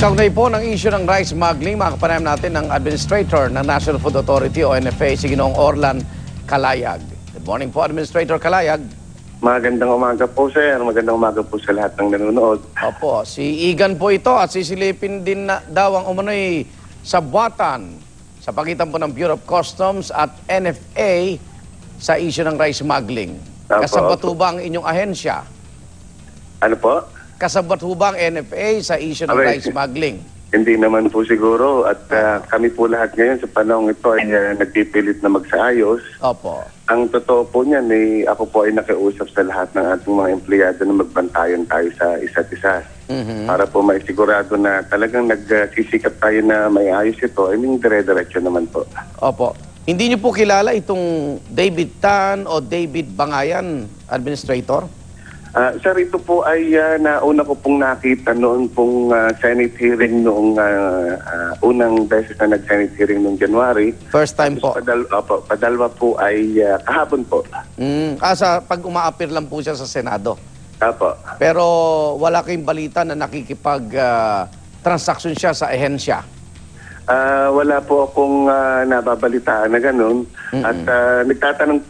Kaugnay po ng issue ng rice smuggling, makapanayam natin ng Administrator ng National Food Authority o NFA, si Ginoong Orlan Calayag. Good morning po, Administrator Calayag. Magandang umaga po, sir. Magandang umaga po sa lahat ng nanonood. Opo, si Igan po ito at sisilipin din na daw ang umano'y sabwatan sa pagitan po ng Bureau of Customs at NFA sa issue ng rice smuggling. Kasabot ho ba ang inyong ahensya? Ano po? Kasabot ho ba ang NFA sa issue ng rice smuggling? Hindi naman po siguro at kami po lahat ngayon sa panahon ito ay nagpipilit na magsaayos. Opo. Ang totoo po niyan, ako po ay nakiusap sa lahat ng ating mga empleyado na magbantayan tayo sa isa't isa. Para po maisigurado na talagang nagsisikap tayo na may ayos ito, I mean, dire-diretso naman po. Opo. Hindi niyo po kilala itong David Tan o David Bangayan, Administrator? Sir, ito po ay nauna ko pong nakita noon pong Senate hearing noong unang beses na nag-Senate hearing noong January. First time po? Padalwa po ay kahapon po. Sa pag umaapir lang po siya sa Senado? Apo. Pero wala kayong balita na nakikipag-transaction siya sa ehensya? Wala po akong nababalitaan na ganun. At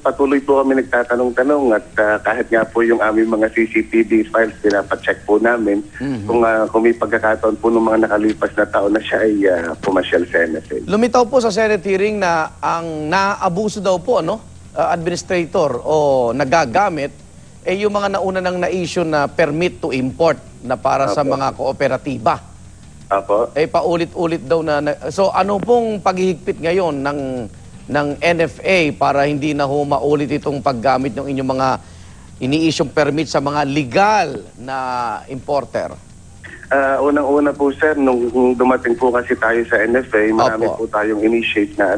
patuloy po kami nagtatanong-tanong at kahit nga po yung aming mga CCTV files, pinapacheck po namin kung may pagkakataon po ng mga nakalipas na taon na siya ay pumasyal sa NFA. Lumitaw po sa Senate hearing na ang naabuso daw po, Administrator o nagagamit, yung mga nauna nang na-issue na permit to import na para sa mga kooperatiba. Apo. Paulit-ulit daw na. So ano pong paghihigpit ngayon ng NFA para hindi na maulit itong paggamit ng inyong mga ini-issue permit sa mga legal na importer? Unang-una po, sir, nung dumating po kasi tayo sa NFA, marami po tayong initiate na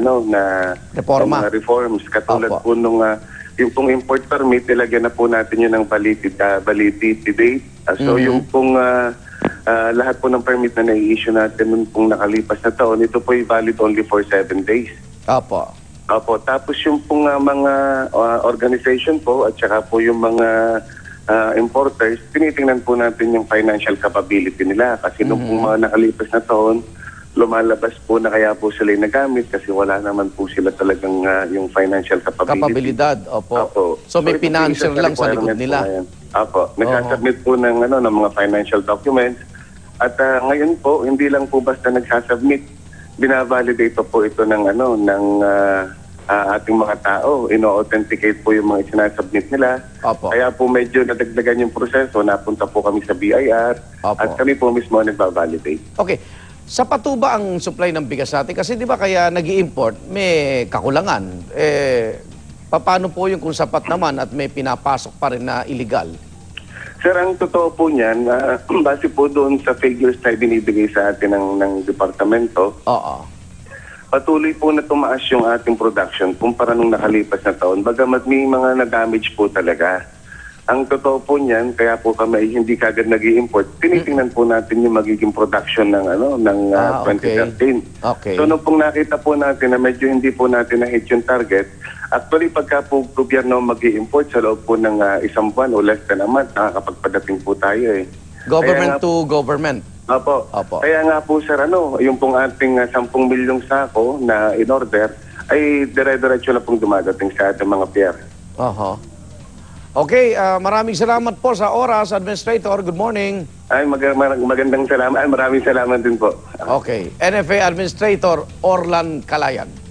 reforma. Reforms. Katulad po nung yung pong import permit, ilagyan na po natin yun ng validity date. So yung pong lahat po ng permit na nai-issue natin nung pong nakalipas na taon, ito po ay valid only for 7 days. Opo. Opo. Tapos yung pong mga organization po at saka po yung mga importers, tinitingnan po natin yung financial capability nila. Kasi nung pong mga nakalipas na taon, lumalabas po na kaya po sila nagamit kasi wala naman po sila talagang yung financial capability. Kapabilidad, opo. Opo. So may financial lang sa likod nila. Opo. Nagsusubmit po ng mga financial documents. At ngayon po, hindi lang po basta nagsasubmit, binavalidate po ito ng ating mga tao. Ino-authenticate po yung mga sinasubmit nila. Opo. Kaya po medyo nadagdagan yung proseso, napunta po kami sa BIR. Opo. At kami po mismo nagbavalidate. Okay. Sapat ba ang supply ng bigas natin? Kasi di ba kaya nag-i-import, may kakulangan. Paano po yung kung sapat naman at may pinapasok pa rin na illegal? Sir, ang totoo po niyan, base po doon sa figures na binibigay sa atin ng departamento, patuloy po na tumaas yung ating production kumpara nung nakalipas na taon. Bagamat may mga na-damage po talaga. Ang totoo po niyan, kaya po kami hindi kagad nag-i-import, tinitingnan po natin yung magiging production ng 2013. Okay. So nung pong nakita po natin na medyo hindi po natin na-hit yung target, actually pagka po gobyerno mag-i-import sa loob po ng isang buwan o less than a month, nakakapagpadating po tayo eh. Government to government? Opo. Kaya nga po sir, yung pong ating 10 milyong sako na in-order, ay dire-diretso na pong dumadating sa ating mga pier. Okay, maraming salamat po sa oras, Administrator. Good morning. Ay, magandang salamat. Ay, maraming salamat din po. Okay. NFA Administrator Orlan Calayag.